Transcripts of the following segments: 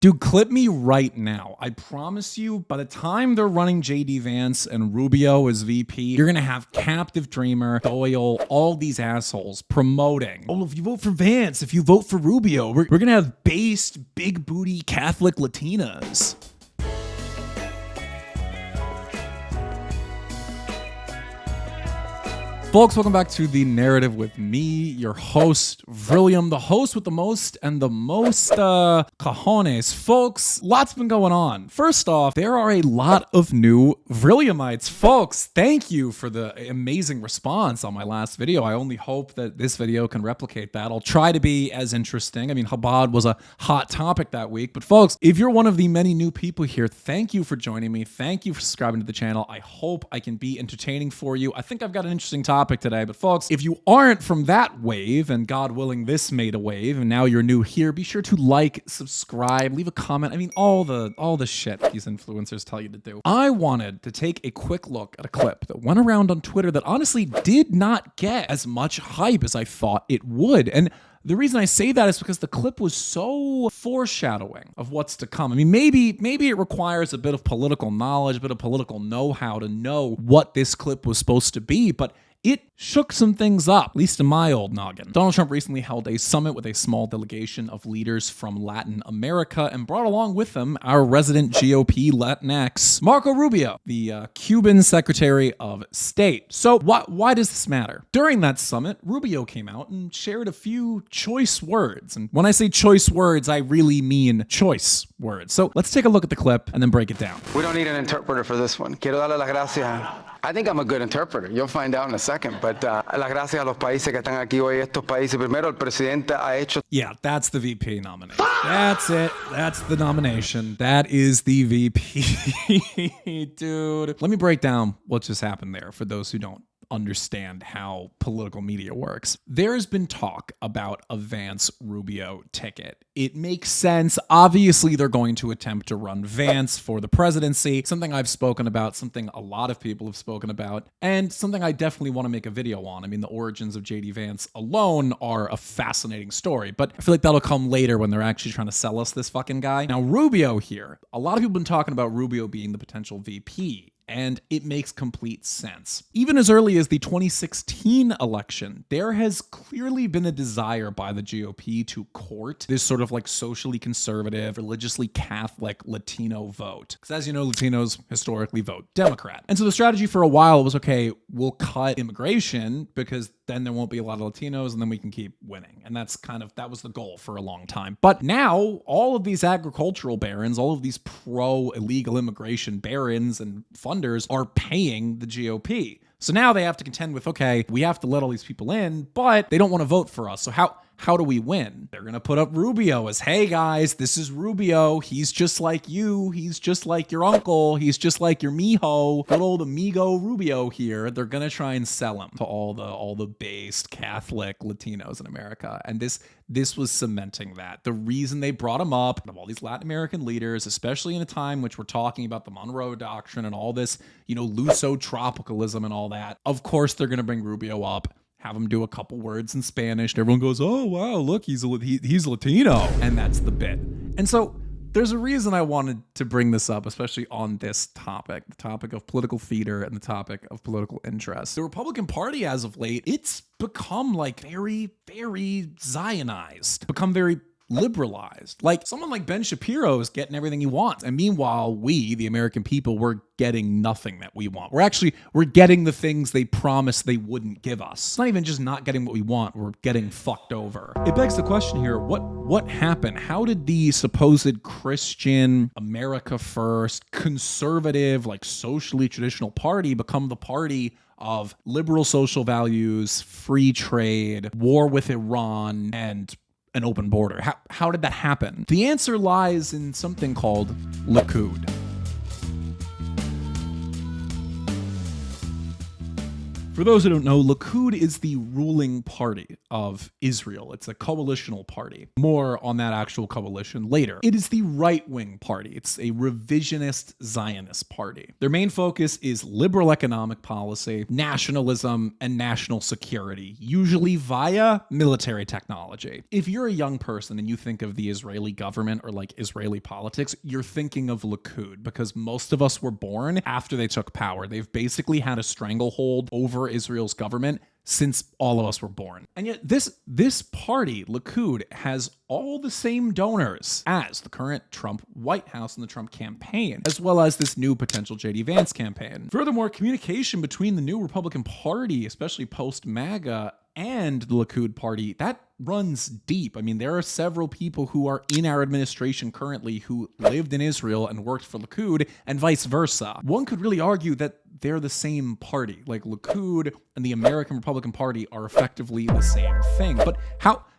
Dude, clip me right now. I promise you, by the time they're running JD Vance and Rubio as VP, you're gonna have Captive Dreamer, Doyle, all these assholes promoting, oh, if you vote for Vance, if you vote for Rubio, we're gonna have based, big booty Catholic Latinas. Folks, welcome back to The Narrative with me, your host, Vrillium, the host with the most and the most cojones. Folks, lots been going on. First off, there are a lot of new Vrilliumites. Folks, thank you for the amazing response on my last video. I only hope that this video can replicate that. I'll try to be as interesting. I mean, Chabad was a hot topic that week. But folks, if you're one of the many new people here, thank you for joining me. Thank you for subscribing to the channel. I hope I can be entertaining for you. I think I've got an interesting topic today, but folks, if you aren't from that wave, and God willing this made a wave, and now you're new here, be sure to like, subscribe, leave a comment. I mean, all the shit these influencers tell you to do. I wanted to take a quick look at a clip that went around on Twitter that honestly did not get as much hype as I thought it would. And the reason I say that is because the clip was so foreshadowing of what's to come. I mean, maybe it requires a bit of political knowledge, a bit of political know-how to know what this clip was supposed to be, but it shook some things up, at least in my old noggin. Donald Trump recently held a summit with a small delegation of leaders from Latin America and brought along with them our resident GOP Latinx, Marco Rubio, the Cuban Secretary of State. So why does this matter? During that summit, Rubio came out and shared a few choice words. And when I say choice words, I really mean choice words. So let's take a look at the clip and then break it down. We don't need an interpreter for this one. Quiero darle las gracias. I think I'm a good interpreter. You'll find out in a second. But las gracias a los países que están aquí hoy. Estos países, primero, el presidente ha hecho. Yeah, that's the VP nomination. That's it. That's the nomination. That is the VP. Dude. Let me break down what just happened there for those who don't understand how political media works. There has been talk about a Vance Rubio ticket. It makes sense. Obviously, they're going to attempt to run Vance for the presidency, something I've spoken about, something a lot of people have spoken about, and something I definitely want to make a video on. I mean, the origins of JD Vance alone are a fascinating story, but I feel like that'll come later when they're actually trying to sell us this fucking guy. Now, Rubio here, a lot of people have been talking about Rubio being the potential VP. And it makes complete sense. Even as early as the 2016 election, there has clearly been a desire by the GOP to court this sort of like socially conservative, religiously Catholic Latino vote. Because as you know, Latinos historically vote Democrat. And so the strategy for a while was, okay, we'll cut immigration because then there won't be a lot of Latinos and then we can keep winning. And that was the goal for a long time. But now all of these agricultural barons, all of these pro-illegal immigration barons and funders are paying the GOP. So now they have to contend with, okay, we have to let all these people in, but they don't want to vote for us. So how do we win? They're going to put up Rubio as, hey guys, this is Rubio. He's just like you. He's just like your uncle. He's just like your mijo. Good old amigo Rubio here. They're going to try and sell him to all the based Catholic Latinos in America. And this was cementing that. The reason they brought him up of all these Latin American leaders, especially in a time which we're talking about the Monroe Doctrine and all this, Luso-tropicalism and all that. Of course, they're going to bring Rubio up, have him do a couple words in Spanish. And everyone goes, oh, wow, look, he's Latino. And that's the bit. And so there's a reason I wanted to bring this up, especially on this topic, the topic of political theater and the topic of political interest. The Republican Party, as of late, it's become like very, very Zionized, become very liberalized. Like someone like Ben Shapiro is getting everything he wants. And meanwhile, we, the American people, we're getting nothing that we want. We're getting the things they promised they wouldn't give us. It's not even just not getting what we want. We're getting fucked over. It begs the question here, what happened? How did the supposed Christian, America first, conservative, like socially traditional party become the party of liberal social values, free trade, war with Iran, and an open border? How did that happen? The answer lies in something called Likud. For For those who don't know, Likud is the ruling party of Israel. It's a coalitional party. More on that actual coalition later. It is the right-wing party. It's a revisionist Zionist party. Their main focus is liberal economic policy, nationalism, and national security, usually via military technology. If you're a young person and you think of the Israeli government or like Israeli politics, you're thinking of Likud because most of us were born after they took power. They've basically had a stranglehold over Israel's government since all of us were born. And yet this party, Likud, has all the same donors as the current Trump White House and the Trump campaign, as well as this new potential J.D. Vance campaign. Furthermore, communication between the new Republican Party, especially post-MAGA, and the Likud party, that runs deep. I mean, there are several people who are in our administration currently who lived in Israel and worked for Likud and vice versa. One could really argue that they're the same party. Like Likud and the American Republican Party are effectively the same thing. But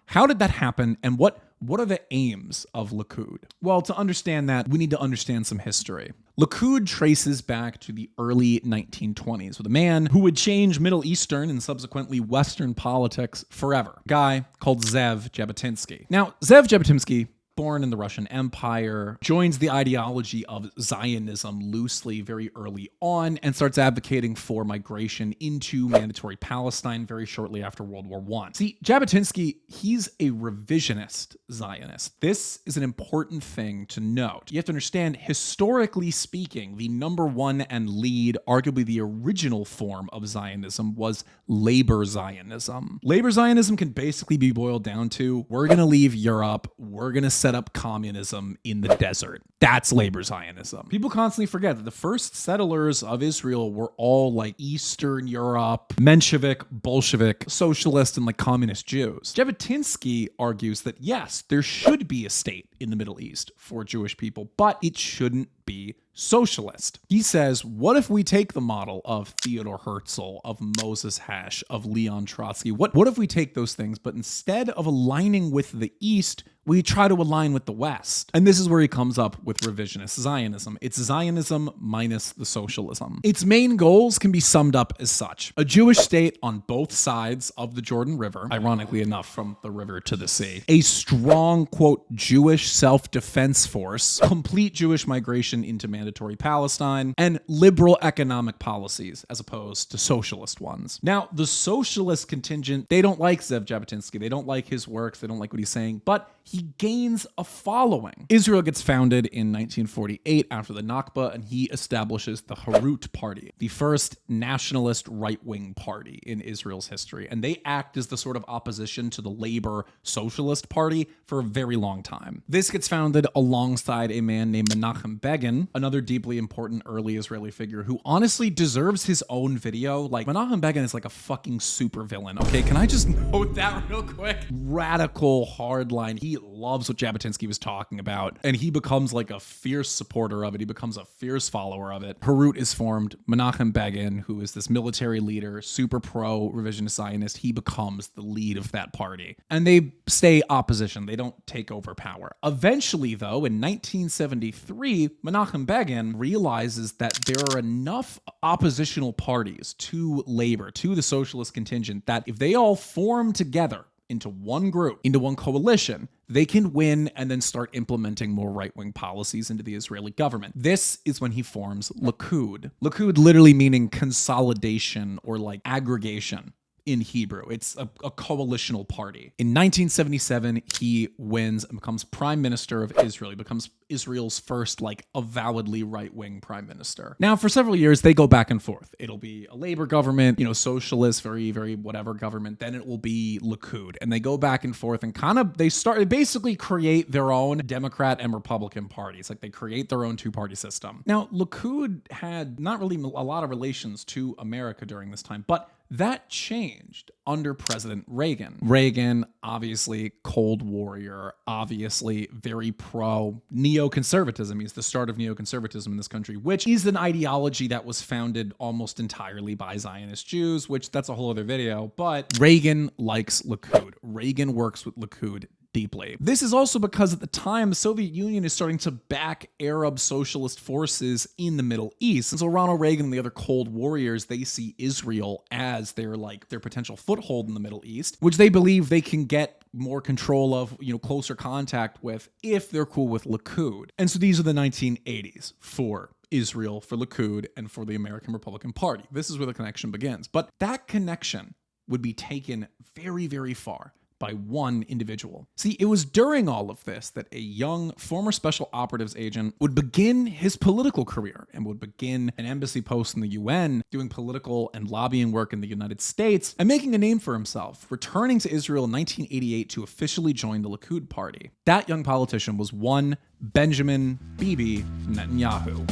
how did that happen, and what are the aims of Likud? Well, to understand that, we need to understand some history. Likud traces back to the early 1920s with a man who would change Middle Eastern and subsequently Western politics forever. A guy called Ze'ev Jabotinsky. Now, Ze'ev Jabotinsky, born in the Russian Empire, joins the ideology of Zionism loosely very early on and starts advocating for migration into mandatory Palestine very shortly after World War I. See, Jabotinsky, he's a revisionist Zionist. This is an important thing to note. You have to understand, historically speaking, the number one and lead, arguably the original form of Zionism was labor Zionism. Labor Zionism can basically be boiled down to, we're going to leave Europe, we're going to set up communism in the desert. That's labor Zionism. People constantly forget that the first settlers of Israel were all like Eastern Europe, Menshevik, Bolshevik, socialist, and like communist Jews. Jabotinsky argues that yes, there should be a state in the Middle East for Jewish people, but it shouldn't be socialist. He says, what if we take the model of Theodor Herzl, of Moses Hesch, of Leon Trotsky? What if we take those things, but instead of aligning with the East, we try to align with the West? And this is where he comes up with revisionist Zionism. It's Zionism minus the socialism. Its main goals can be summed up as such: a Jewish state on both sides of the Jordan River, ironically enough, from the river to the sea, a strong, quote, Jewish self-defense force, complete Jewish migration into mandatory Palestine, and liberal economic policies as opposed to socialist ones. Now, the socialist contingent, they don't like Ze'ev Jabotinsky. They don't like his works. They don't like what he's saying, but he gains a following. Israel gets founded in 1948 after the Nakba, and he establishes the Herut Party, the first nationalist right-wing party in Israel's history. And they act as the sort of opposition to the Labor Socialist Party for a very long time. This gets founded alongside a man named Menachem Begin, another deeply important early Israeli figure who honestly deserves his own video. Like, Menachem Begin is like a fucking supervillain, okay? Can I just note that real quick? Radical, hardline. He loves what Jabotinsky was talking about, and he becomes like a fierce supporter of it. He becomes a fierce follower of it. Herut is formed. Menachem Begin, who is this military leader, super pro-revisionist Zionist, he becomes the lead of that party. And they stay opposition. They don't take over power. Eventually, though, in 1973, Menachem Begin realizes that there are enough oppositional parties to labor, to the socialist contingent, that if they all form together into one group, into one coalition, they can win and then start implementing more right-wing policies into the Israeli government. This is when he forms Likud. Likud literally meaning consolidation or like aggregation in Hebrew. It's a coalitional party. In 1977, he wins and becomes prime minister of Israel. He becomes Israel's first, like, avowedly right-wing prime minister. Now, for several years, they go back and forth. It'll be a labor government, you know, socialist, very, very whatever government. Then it will be Likud. And they go back and forth and they basically create their own Democrat and Republican parties. Like, they create their own two-party system. Now, Likud had not really a lot of relations to America during this time, but that changed under President Reagan. Reagan, obviously cold warrior, obviously very pro neoconservatism. He's the start of neoconservatism in this country, which is an ideology that was founded almost entirely by Zionist Jews, which that's a whole other video. But Reagan likes Likud. Reagan works with Likud deeply. This is also because at the time, the Soviet Union is starting to back Arab socialist forces in the Middle East. And so Ronald Reagan and the other Cold Warriors, they see Israel as their potential foothold in the Middle East, which they believe they can get more control of, closer contact with if they're cool with Likud. And so these are the 1980s for Israel, for Likud, and for the American Republican Party. This is where the connection begins. But that connection would be taken very, very far by one individual. See, it was during all of this that a young former special operatives agent would begin his political career and would begin an embassy post in the UN, doing political and lobbying work in the United States, and making a name for himself, returning to Israel in 1988 to officially join the Likud party. That young politician was one Benjamin Bibi Netanyahu.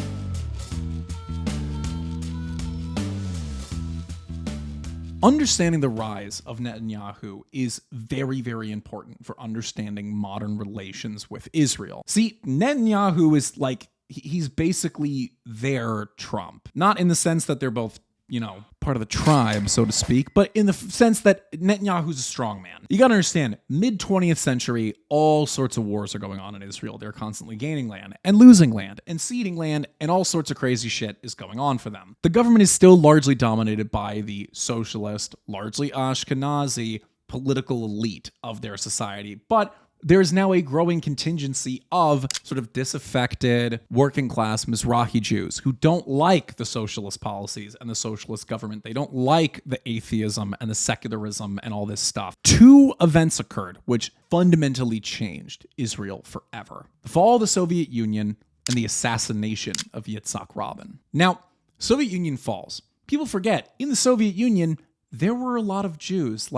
Understanding the rise of Netanyahu is very, very important for understanding modern relations with Israel. See, Netanyahu is he's basically their Trump. Not in the sense that they're both, part of the tribe, so to speak, but in the sense that Netanyahu's a strong man. You gotta understand, mid-20th century, all sorts of wars are going on in Israel. They're constantly gaining land and losing land and ceding land, and all sorts of crazy shit is going on for them. The government is still largely dominated by the socialist, largely Ashkenazi political elite of their society, but there's now a growing contingency of sort of disaffected working class Mizrahi Jews who don't like the socialist policies and the socialist government. They don't like the atheism and the secularism and all this stuff. Two events occurred which fundamentally changed Israel forever: the fall of the Soviet Union and the assassination of Yitzhak Rabin. Now, Soviet Union falls. People forget, in the Soviet Union, there were a lot of Jews,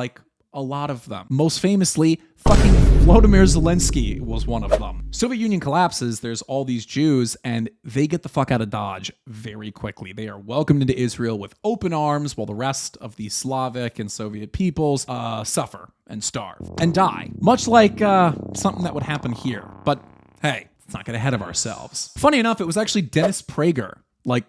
a lot of them. Most famously, fucking Volodymyr Zelensky was one of them. Soviet Union collapses, there's all these Jews, and they get the fuck out of Dodge very quickly. They are welcomed into Israel with open arms, while the rest of the Slavic and Soviet peoples suffer and starve and die. Much like something that would happen here. But hey, let's not get ahead of ourselves. Funny enough, it was actually Dennis Prager,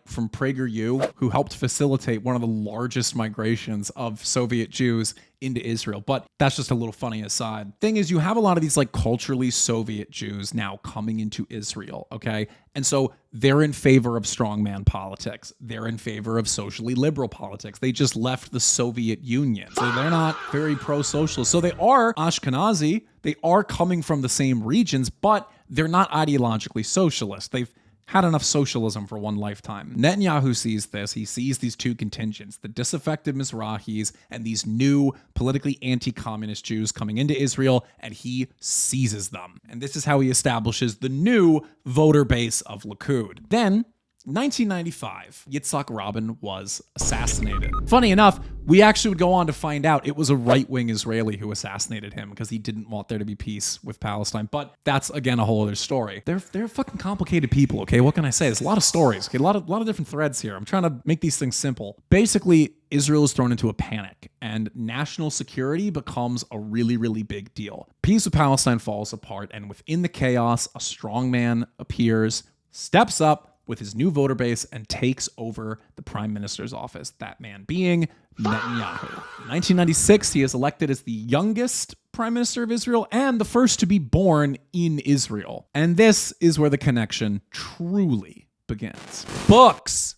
from PragerU, who helped facilitate one of the largest migrations of Soviet Jews into Israel. But that's just a little funny aside. Thing is, you have a lot of these culturally Soviet Jews now coming into Israel, okay? And so they're in favor of strongman politics. They're in favor of socially liberal politics. They just left the Soviet Union. So they're not very pro-socialist. So they are Ashkenazi. They are coming from the same regions, but they're not ideologically socialist. They've had enough socialism for one lifetime. Netanyahu sees this. He sees these two contingents, the disaffected Mizrahis and these new politically anti-communist Jews coming into Israel, and he seizes them. And this is how he establishes the new voter base of Likud. Then, 1995, Yitzhak Rabin was assassinated. Funny enough, we actually would go on to find out it was a right-wing Israeli who assassinated him because he didn't want there to be peace with Palestine. But that's, again, a whole other story. They're fucking complicated people, okay? What can I say? There's a lot of stories, okay? A lot of different threads here. I'm trying to make these things simple. Basically, Israel is thrown into a panic, and national security becomes a really, really big deal. Peace with Palestine falls apart, and within the chaos, a strong man appears, steps up with his new voter base, and takes over the prime minister's office, that man being Netanyahu. In 1996, he is elected as the youngest prime minister of Israel and the first to be born in Israel. And this is where the connection truly begins. Books,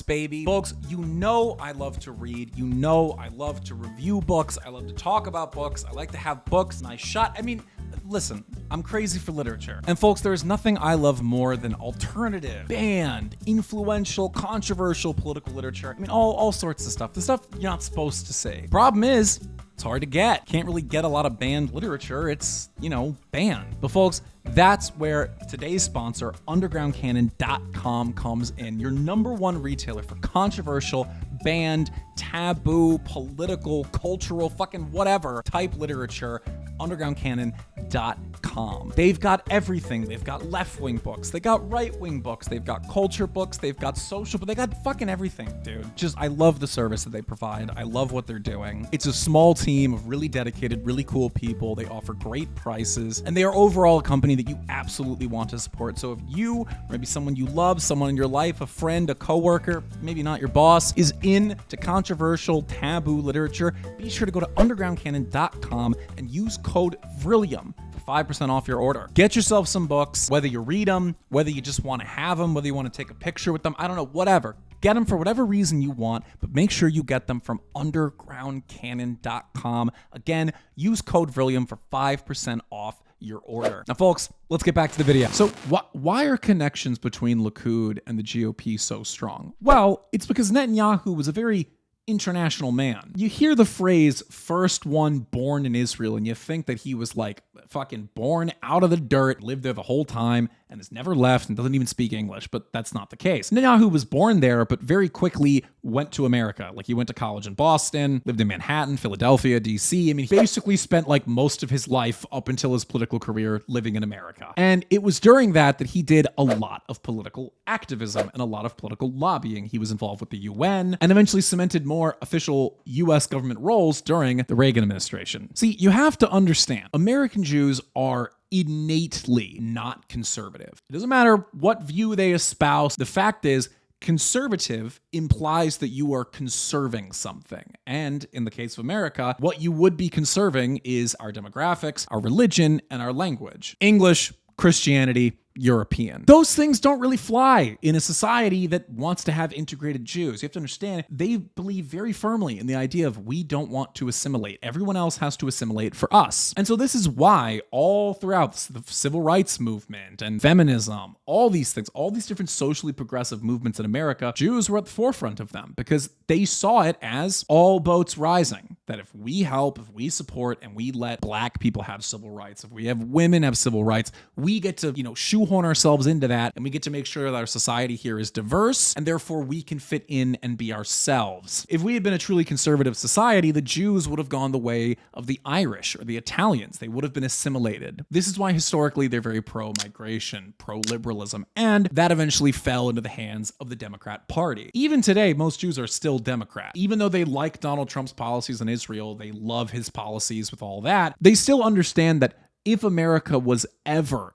baby. Folks, I love to read. I love to review books. I love to talk about books. I like to have books and listen, I'm crazy for literature. And folks, there is nothing I love more than alternative, banned, influential, controversial political literature. All sorts of stuff. The stuff you're not supposed to say. Problem is, it's hard to get. Can't really get a lot of banned literature. It's, banned. But folks, that's where today's sponsor, undergroundcanon.com, comes in. Your number one retailer for controversial, banned, taboo, political, cultural, fucking whatever type literature, undergroundcanon.com. Realigning.com. They've got everything. They've got left-wing books. They got right-wing books. They've got culture books. They've got social, but they got fucking everything, dude. I love the service that they provide. I love what they're doing. It's a small team of really dedicated, really cool people. They offer great prices, and they are overall a company that you absolutely want to support. So if you, or maybe someone you love, someone in your life, a friend, a coworker, maybe not your boss, is into controversial, taboo literature, be sure to go to undergroundcanon.com and use code VRILLIUM for 5% off your order. Get yourself some books, whether you read them, whether you just want to have them, whether you want to take a picture with them, I don't know, whatever. Get them for whatever reason you want, but make sure you get them from undergroundcanon.com. Again, use code VRILLIUM for 5% off your order. Now, folks, let's get back to the video. So why are connections between Likud and the GOP so strong? Well, it's because Netanyahu was a very international man. You hear the phrase first one born in Israel and you think that he was like fucking born out of the dirt, lived there the whole time and has never left and doesn't even speak English, but that's not the case. Netanyahu was born there, but very quickly went to America. Like he went to college in Boston, lived in Manhattan, Philadelphia, DC. I mean, he basically spent like most of his life up until his political career living in America. And it was during that he did a lot of political activism and a lot of political lobbying. He was involved with the UN and eventually cemented more official US government roles during the Reagan administration. See, you have to understand, American Jews are innately not conservative. It doesn't matter what view they espouse. The fact is, conservative implies that you are conserving something. And in the case of America, what you would be conserving is our demographics, our religion, and our language. English, Christianity, European. Those things don't really fly in a society that wants to have integrated Jews. You have to understand, they believe very firmly in the idea of we don't want to assimilate. Everyone else has to assimilate for us. And so this is why all throughout the civil rights movement and feminism, all these things, all these different socially progressive movements in America, Jews were at the forefront of them because they saw it as all boats rising. That if we help, if we support, and we let black people have civil rights, if we have women have civil rights, we get to, shoehorn ourselves into that, and we get to make sure that our society here is diverse, and therefore we can fit in and be ourselves. If we had been a truly conservative society, the Jews would have gone the way of the Irish or the Italians. They would have been assimilated. This is why historically they're very pro-migration, pro-liberalism, and that eventually fell into the hands of the Democrat Party. Even today, most Jews are still Democrat. Even though they like Donald Trump's policies in Israel, they love his policies with all that, they still understand that if America was ever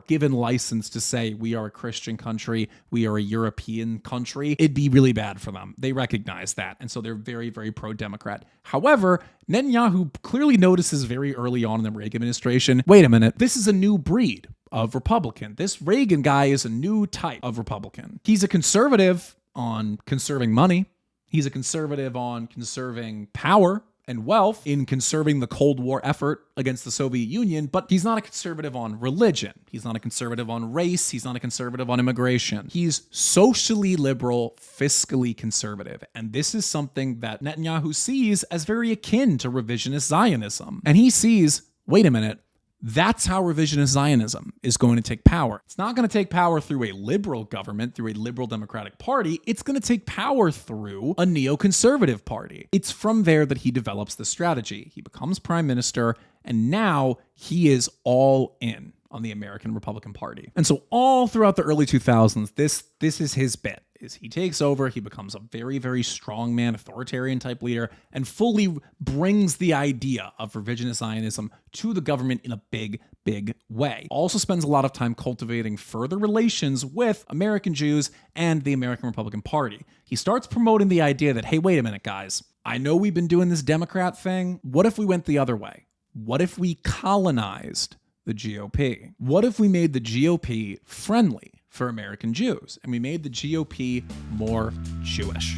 given license to say we are a Christian country, we are a European country, it'd be really bad for them. They recognize that. And so they're very, very pro-Democrat. However, Netanyahu clearly notices very early on in the Reagan administration, wait a minute, this is a new breed of Republican. This Reagan guy is a new type of Republican. He's a conservative on conserving money. He's a conservative on conserving power and wealth, in conserving the Cold War effort against the Soviet Union, but he's not a conservative on religion. He's not a conservative on race. He's not a conservative on immigration. He's socially liberal, fiscally conservative. And this is something that Netanyahu sees as very akin to revisionist Zionism. And he sees, wait a minute, that's how revisionist Zionism is going to take power. It's not going to take power through a liberal government, through a liberal Democratic Party. It's going to take power through a neoconservative party. It's from there that he develops the strategy. He becomes prime minister, and now he is all in on the American Republican Party. And so all throughout the early 2000s, this is his bit. Is he takes over, he becomes a very, very strong man, authoritarian type leader, and fully brings the idea of revisionist Zionism to the government in a big, big way. Also spends a lot of time cultivating further relations with American Jews and the American Republican Party. He starts promoting the idea that, hey, wait a minute, guys. I know we've been doing this Democrat thing. What if we went the other way? What if we colonized the GOP? What if we made the GOP friendly for American Jews, and we made the GOP more Jewish?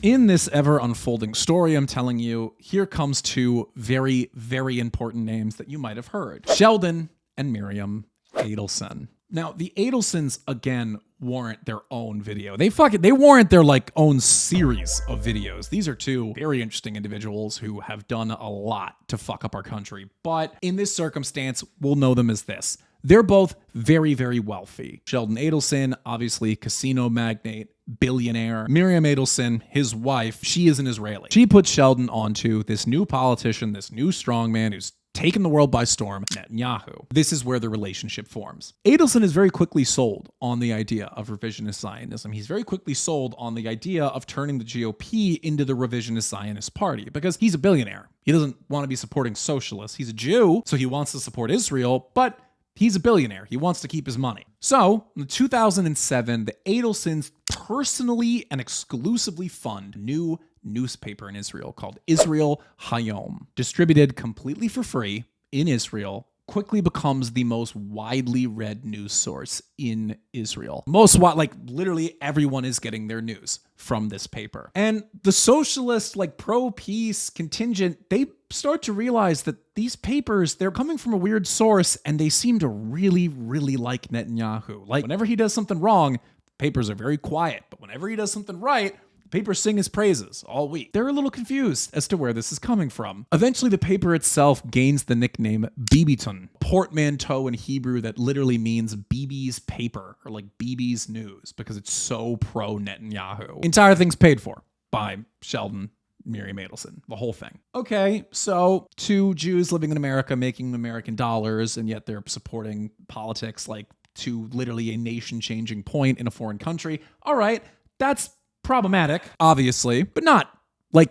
In this ever-unfolding story I'm telling you, here comes two very, very important names that you might have heard. Sheldon and Miriam Adelson. Now, the Adelsons, again, warrant their own video. They warrant their own series of videos. These are two very interesting individuals who have done a lot to fuck up our country. But in this circumstance, we'll know them as this. They're both very, very wealthy. Sheldon Adelson, obviously casino magnate, billionaire. Miriam Adelson, his wife, she is an Israeli. She put Sheldon onto this new politician, this new strongman who's taken the world by storm, Netanyahu. This is where the relationship forms. Adelson is very quickly sold on the idea of revisionist Zionism. He's very quickly sold on the idea of turning the GOP into the revisionist Zionist party because he's a billionaire. He doesn't want to be supporting socialists. He's a Jew, so he wants to support Israel, but he's a billionaire. He wants to keep his money. So, in 2007, the Adelsons personally and exclusively fund a new newspaper in Israel called Israel Hayom. Distributed completely for free in Israel, quickly becomes the most widely read news source in Israel. Literally everyone is getting their news from this paper. And the socialist, pro-peace contingent, they start to realize that these papers, they're coming from a weird source and they seem to really, really like Netanyahu. Whenever he does something wrong, papers are very quiet. But whenever he does something right, papers sing his praises all week. They're a little confused as to where this is coming from. Eventually, the paper itself gains the nickname Bibiton, portmanteau in Hebrew that literally means Bibi's paper, or Bibi's news, because it's so pro-Netanyahu. Entire thing's paid for by Sheldon, Miriam Adelson, the whole thing. Okay, so two Jews living in America making American dollars, and yet they're supporting politics to literally a nation-changing point in a foreign country. All right, that's problematic, obviously, but not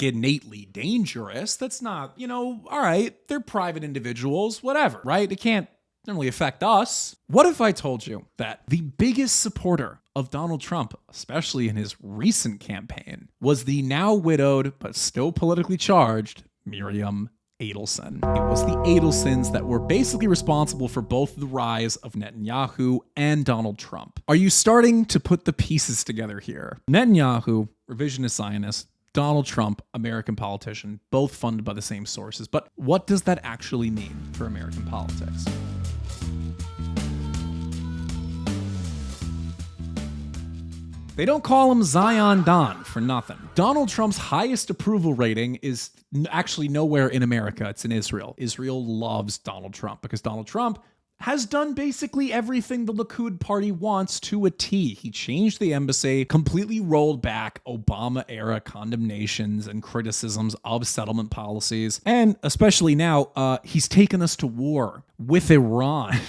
innately dangerous. That's not, all right, they're private individuals, whatever, right? It can't really affect us. What if I told you that the biggest supporter of Donald Trump, especially in his recent campaign, was the now widowed but still politically charged Miriam Adelson? It was the Adelsons that were basically responsible for both the rise of Netanyahu and Donald Trump. Are you starting to put the pieces together here? Netanyahu, revisionist Zionist, Donald Trump, American politician, both funded by the same sources. But what does that actually mean for American politics? They don't call him Zion Don for nothing. Donald Trump's highest approval rating is actually nowhere in America. It's in Israel. Israel loves Donald Trump because Donald Trump has done basically everything the Likud party wants to a T. He changed the embassy, completely rolled back Obama-era condemnations and criticisms of settlement policies, and especially now, he's taken us to war with Iran.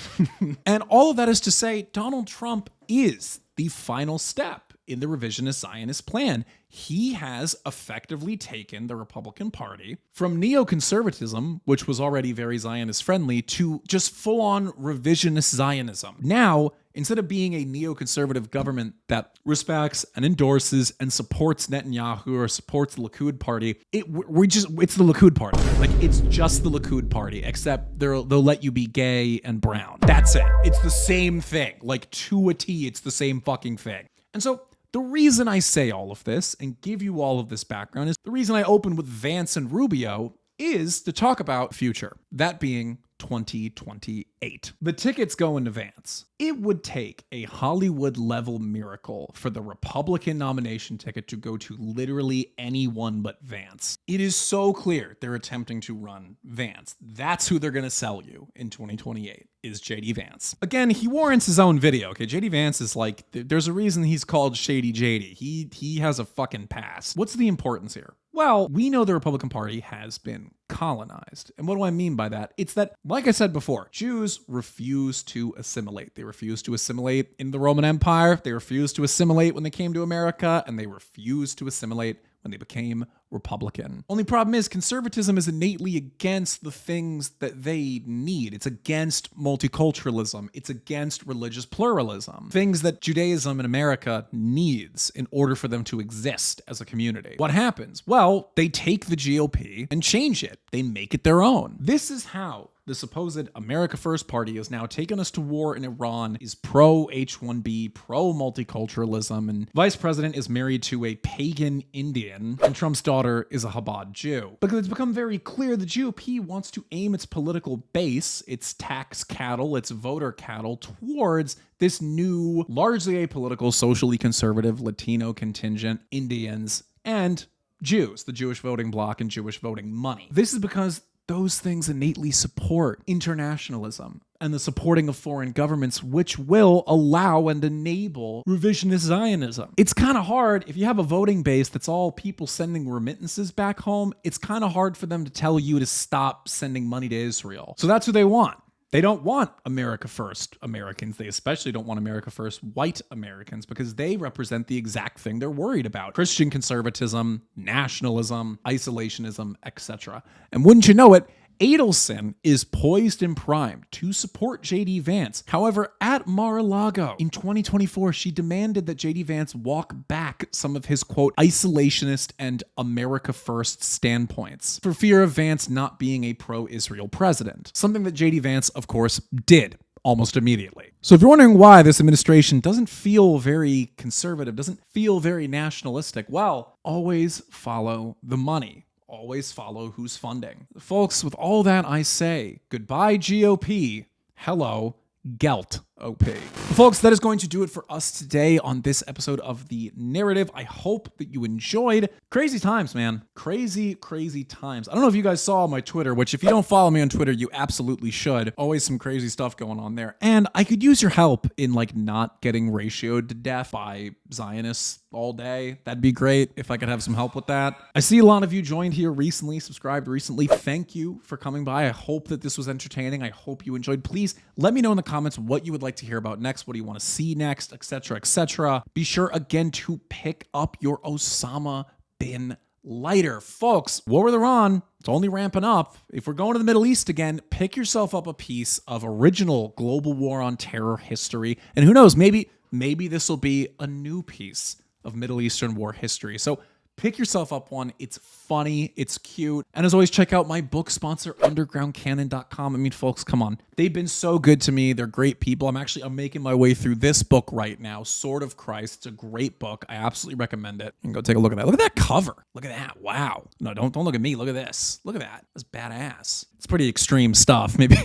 And all of that is to say, Donald Trump is the final step in the revisionist Zionist plan. He has effectively taken the Republican Party from neoconservatism, which was already very Zionist-friendly, to just full-on revisionist Zionism. Now, instead of being a neoconservative government that respects and endorses and supports Netanyahu or supports the Likud party, it's the Likud party. It's just the Likud party, except they'll let you be gay and brown. That's it. It's the same thing. To a T, it's the same fucking thing. And so the reason I say all of this and give you all of this background is the reason I opened with Vance and Rubio is to talk about future, that being 2028. The tickets go into Vance. It would take a Hollywood-level miracle for the Republican nomination ticket to go to literally anyone but Vance. It is so clear they're attempting to run Vance. That's who they're going to sell you in 2028, is JD Vance. Again, he warrants his own video, okay? JD Vance is there's a reason he's called Shady JD. He has a fucking past. What's the importance here? Well, we know the Republican Party has been colonized. And what do I mean by that? It's that, like I said before, Jews refuse to assimilate. They refuse to assimilate in the Roman Empire. They refused to assimilate when they came to America, and they refused to assimilate when they became Republican. Only problem is conservatism is innately against the things that they need. It's against multiculturalism. It's against religious pluralism. Things that Judaism in America needs in order for them to exist as a community. What happens? Well, they take the GOP and change it. They make it their own. This is how the supposed America First party has now taken us to war in Iran, is pro-H1B, pro-multiculturalism, and vice president is married to a pagan Indian, and Trump's daughter is a Chabad Jew. Because it's become very clear the GOP wants to aim its political base, its tax cattle, its voter cattle, towards this new, largely apolitical, socially conservative, Latino contingent, Indians, and Jews, the Jewish voting bloc and Jewish voting money. This is because those things innately support internationalism and the supporting of foreign governments, which will allow and enable revisionist Zionism. It's kind of hard if you have a voting base that's all people sending remittances back home. It's kind of hard for them to tell you to stop sending money to Israel. So that's who they want. They don't want America First Americans. They especially don't want America First white Americans because they represent the exact thing they're worried about: Christian conservatism, nationalism, isolationism, etc. And wouldn't you know it, Adelson is poised and primed to support J.D. Vance. However, at Mar-a-Lago in 2024, she demanded that J.D. Vance walk back some of his, quote, isolationist and America First standpoints for fear of Vance not being a pro-Israel president. Something that J.D. Vance, of course, did almost immediately. So if you're wondering why this administration doesn't feel very conservative, doesn't feel very nationalistic, well, always follow the money. Always follow who's funding. Folks, with all that I say, goodbye GOP, hello Gelt OP. Folks, that is going to do it for us today on this episode of The Narrative. I hope that you enjoyed. Crazy times, man. Crazy, crazy times. I don't know if you guys saw my Twitter, which if you don't follow me on Twitter, you absolutely should. Always some crazy stuff going on there. And I could use your help in not getting ratioed to death by Zionists all day. That'd be great if I could have some help with that. I see a lot of you joined here recently, subscribed recently. Thank you for coming by. I hope that this was entertaining. I hope you enjoyed. Please let me know in the comments what you would like to hear about next. What do you want to see next, etc., etc. Be sure again to pick up your Osama bin lighter. Folks, war they're on, it's only ramping up. If we're going to the Middle East again, pick yourself up a piece of original global war on terror history. And who knows, maybe this will be a new piece of Middle Eastern war history. So pick yourself up one. It's funny. It's cute. And as always, check out my book sponsor, undergroundcanon.com. I mean, folks, come on. They've been so good to me. They're great people. I'm making my way through this book right now, Sword of Christ. It's a great book. I absolutely recommend it. You can go take a look at that. Look at that cover. Look at that. Wow. No, don't look at me. Look at this. Look at that. That's badass. It's pretty extreme stuff. Maybe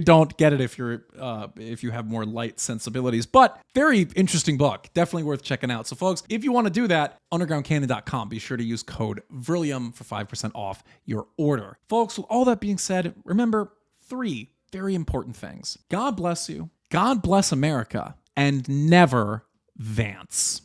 don't get it if you have more light sensibilities, but very interesting book. Definitely worth checking out. So folks, if you want to do that, undergroundcanon.com, be sure to use code VRILLIUM for 5% off your order. Folks, with all that being said, remember 3 very important things. God bless you. God bless America, and never Vance.